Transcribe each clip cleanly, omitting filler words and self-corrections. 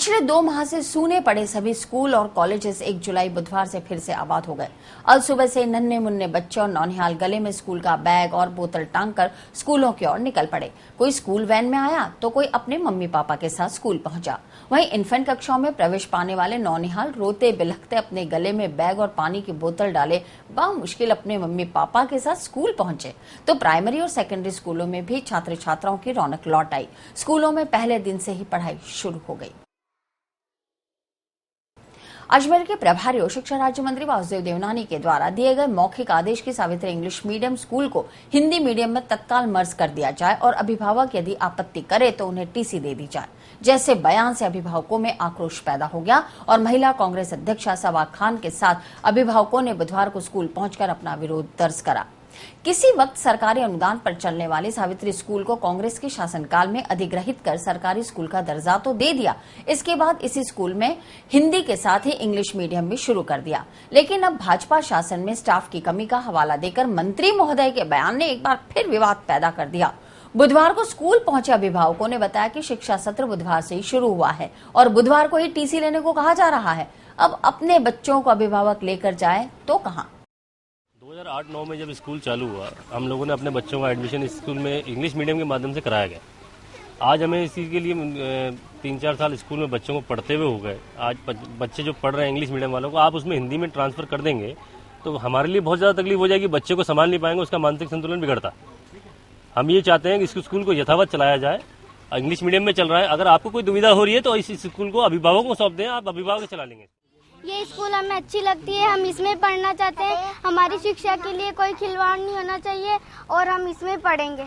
पिछले 2 माह से सूने पड़े सभी स्कूल और कॉलेजेस 1 जुलाई बुधवार से फिर से आबाद हो गए। आज सुबह से नन्हे मुन्ने बच्चे और नौनिहाल गले में स्कूल का बैग और बोतल टांगकर स्कूलों की ओर निकल पड़े। कोई स्कूल वैन में आया तो कोई अपने मम्मी पापा के साथ स्कूल पहुंचा। वहीं इन्फेंट कक्षाओं में प्रवेश पाने वाले नौनिहाल रोते बिलखते अपने गले में बैग और पानी की बोतल डाले बामुश्किल अपने मम्मी पापा के साथ स्कूल पहुंचे। तो प्राइमरी और सेकेंडरी स्कूलों में भी छात्र छात्राओं की रौनक लौट आई। स्कूलों में पहले दिन से ही पढ़ाई शुरू हो गई। अजमेर के प्रभारी और शिक्षा राज्य मंत्री वासुदेव देवनानी के द्वारा दिए गए मौखिक आदेश की सावित्री इंग्लिश मीडियम स्कूल को हिंदी मीडियम में तत्काल मर्ज कर दिया जाए और अभिभावक यदि आपत्ति करे तो उन्हें टीसी दे दी जाए। जैसे बयान से अभिभावकों में आक्रोश पैदा हो गया और महिला कांग्रेस अध्यक्षा सबा खान के साथ अभिभावकों ने बुधवार को स्कूल पहुंचकर अपना विरोध दर्ज करा। किसी वक्त सरकारी अनुदान पर चलने वाली सावित्री स्कूल को कांग्रेस के शासनकाल में अधिग्रहित कर सरकारी स्कूल का दर्जा तो दे दिया। इसके बाद इसी स्कूल में हिंदी के साथ ही इंग्लिश मीडियम भी शुरू कर दिया। लेकिन अब भाजपा शासन में स्टाफ की कमी का हवाला देकर मंत्री महोदय के बयान ने एक बार फिर विवाद पैदा कर दिया। बुधवार को स्कूल पहुंचे अभिभावकों ने बताया कि शिक्षा सत्र बुधवार से ही शुरू हुआ है और बुधवार को ही टीसी लेने को कहा जा रहा है। अब अपने बच्चों को अभिभावक लेकर जाए तो कहां। 2008-9 में जब स्कूल चालू हुआ, हम लोगों ने अपने बच्चों का एडमिशन स्कूल में इंग्लिश मीडियम के माध्यम से कराया गया। आज हमें इसी के लिए 3-4 साल स्कूल में बच्चों को पढ़ते हुए हो गए। आज बच्चे जो पढ़ रहे हैं इंग्लिश मीडियम वालों को आप उसमें हिंदी में ट्रांसफर कर देंगे तो हमारे लिए बहुत ज़्यादा तकलीफ हो जाएगी। बच्चे को संभाल नहीं पाएंगे, उसका मानसिक संतुलन बिगड़ता। हम ये चाहते हैं कि इस स्कूल को यथावत चलाया जाए। इंग्लिश मीडियम में चल रहा है, अगर आपको कोई दुविधा हो रही है तो इस स्कूल को अभिभावकों को सौंप दें, आप अभिभावक चला लेंगे। ये स्कूल हमें अच्छी लगती है, हम इसमें पढ़ना चाहते हैं। हमारी शिक्षा के लिए कोई खिलवाड़ नहीं होना चाहिए और हम इसमें पढ़ेंगे।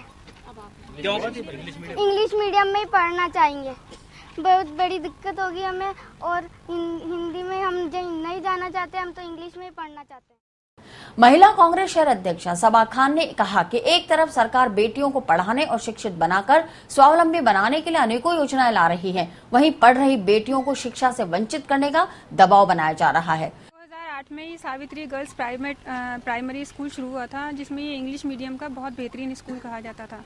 इंग्लिश मीडियम में ही पढ़ना चाहेंगे। बहुत बड़ी दिक्कत होगी हमें और हिंदी में हम नहीं जाना चाहते, हम तो इंग्लिश में ही पढ़ना चाहते हैं। महिला कांग्रेस शहर अध्यक्षा सबा खान ने कहा कि एक तरफ सरकार बेटियों को पढ़ाने और शिक्षित बनाकर स्वावलंबी बनाने के लिए अनेकों योजनाएं ला रही है, वहीं पढ़ रही बेटियों को शिक्षा से वंचित करने का दबाव बनाया जा रहा है। 2008 में ही सावित्री गर्ल्स प्राइमरी स्कूल शुरू हुआ था, जिसमें ये इंग्लिश मीडियम का बहुत बेहतरीन स्कूल कहा जाता था।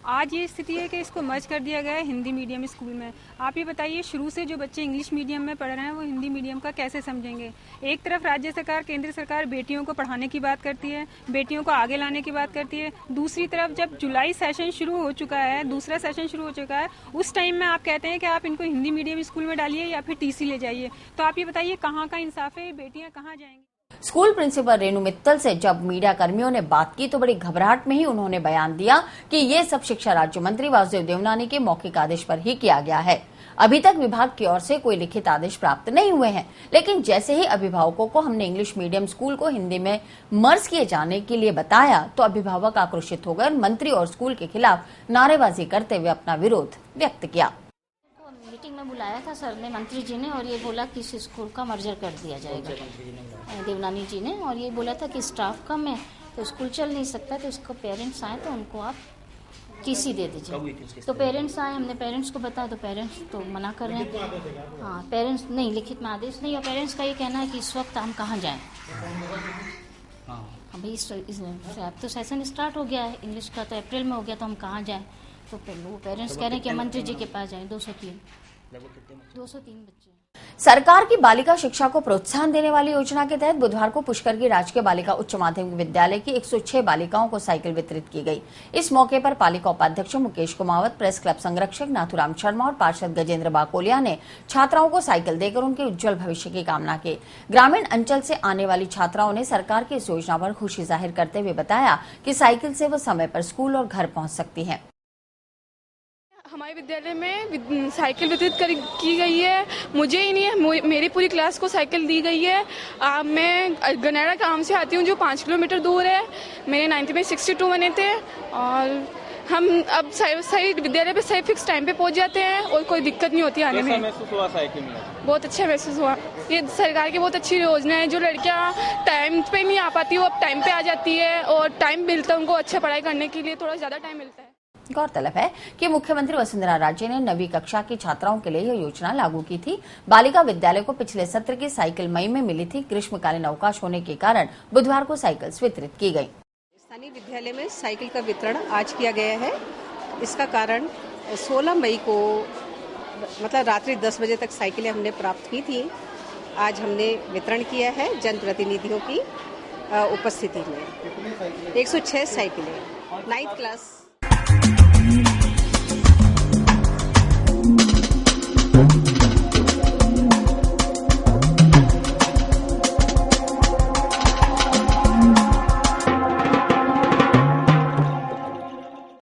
आज ये स्थिति है कि इसको मर्ज कर दिया गया है हिंदी मीडियम स्कूल में। आप ये बताइए, शुरू से जो बच्चे इंग्लिश मीडियम में पढ़ रहे हैं वो हिंदी मीडियम का कैसे समझेंगे। एक तरफ राज्य सरकार, केंद्र सरकार बेटियों को पढ़ाने की बात करती है, बेटियों को आगे लाने की बात करती है। दूसरी तरफ जब जुलाई सेशन शुरू हो चुका है, दूसरा सेशन शुरू हो चुका है, उस टाइम में आप कहते हैं कि आप इनको हिंदी मीडियम स्कूल में डालिए या फिर टीसी ले जाइए। तो आप ये बताइए, कहाँ का इंसाफ है, बेटियां कहाँ जाएंगी। स्कूल प्रिंसिपल रेणु मित्तल से जब मीडिया कर्मियों ने बात की तो बड़ी घबराहट में ही उन्होंने बयान दिया कि ये सब शिक्षा राज्य मंत्री वासुदेव देवनानी के मौखिक आदेश पर ही किया गया है। अभी तक विभाग की ओर से कोई लिखित आदेश प्राप्त नहीं हुए हैं, लेकिन जैसे ही अभिभावकों को हमने इंग्लिश मीडियम स्कूल को हिंदी में मर्ज किए जाने के लिए बताया तो अभिभावक आक्रोशित हो गए और मंत्री और स्कूल के खिलाफ नारेबाजी करते हुए अपना विरोध व्यक्त किया। मीटिंग में बुलाया था सर ने, मंत्री जी ने, और ये बोला कि इस स्कूल का मर्जर कर दिया जाएगा देवनानी जी ने, और ये बोला था कि स्टाफ कम है तो स्कूल चल नहीं सकता, तो इसको पेरेंट्स आए तो उनको आप टीसी दे दीजिए। तो पेरेंट्स आए, हमने पेरेंट्स को बताया तो पेरेंट्स तो मना कर रहे हैं। हाँ, पेरेंट्स नहीं, लिखित में आदेश नहीं, और पेरेंट्स का ये कहना है कि इस वक्त हम कहाँ जाएँ। अभी अब तो सेशन स्टार्ट हो गया है इंग्लिश का, तो अप्रैल में हो गया, तो हम कहाँ जाएँ। तो वो पेरेंट्स कह रहे हैं कि मंत्री जी के पास जाएं। 203 बच्चे। सरकार की बालिका शिक्षा को प्रोत्साहन देने वाली योजना के तहत बुधवार को पुष्कर की राजकीय बालिका उच्च माध्यमिक विद्यालय की 106 बालिकाओं को साइकिल वितरित की गई। इस मौके पर पालिका उपाध्यक्ष मुकेश कुमावत, प्रेस क्लब संरक्षक नाथुराम शर्मा और पार्षद गजेंद्र बाकोलिया ने छात्राओं को साइकिल देकर उनके उज्जवल भविष्य की कामना की। ग्रामीण अंचल से आने वाली छात्राओं ने सरकार की इस योजना पर खुशी जाहिर करते हुए बताया कि साइकिल से वो समय पर स्कूल और घर पहुँच सकती है। हमारे विद्यालय में साइकिल वितरित की गई है। मुझे ही नहीं है, मेरी पूरी क्लास को साइकिल दी गई है। मैं गनेड़ा गांव से आती हूँ जो 5 किलोमीटर दूर है। मेरे 9th में 62 बने थे और हम अब सही विद्यालय पे सही फिक्स टाइम पे पहुँच जाते हैं और कोई दिक्कत नहीं होती आने में। महसूस हुआ साइकिल में? बहुत अच्छा महसूस हुआ। ये सरकार की बहुत अच्छी योजना है। जो लड़कियाँ टाइम पे नहीं आ पाती वो अब टाइम पे आ जाती है और टाइम मिलता है उनको अच्छा पढ़ाई करने के लिए, थोड़ा ज्यादा टाइम मिलता है। गौरतलब है कि मुख्यमंत्री वसुंधरा राजे ने 9वीं कक्षा की छात्राओं के लिए यह योजना लागू की थी। बालिका विद्यालय को पिछले सत्र की साइकिल मई में मिली थी। ग्रीष्मकालीन अवकाश होने के कारण बुधवार को साइकिल वितरित की गई। स्थानीय विद्यालय में साइकिल का वितरण आज किया गया है। इसका कारण 16 मई को मतलब रात्रि 10 बजे तक साइकिलें हमने प्राप्त की थी। आज हमने वितरण किया है जनप्रतिनिधियों की उपस्थिति में। 106 साइकिलें 9th क्लास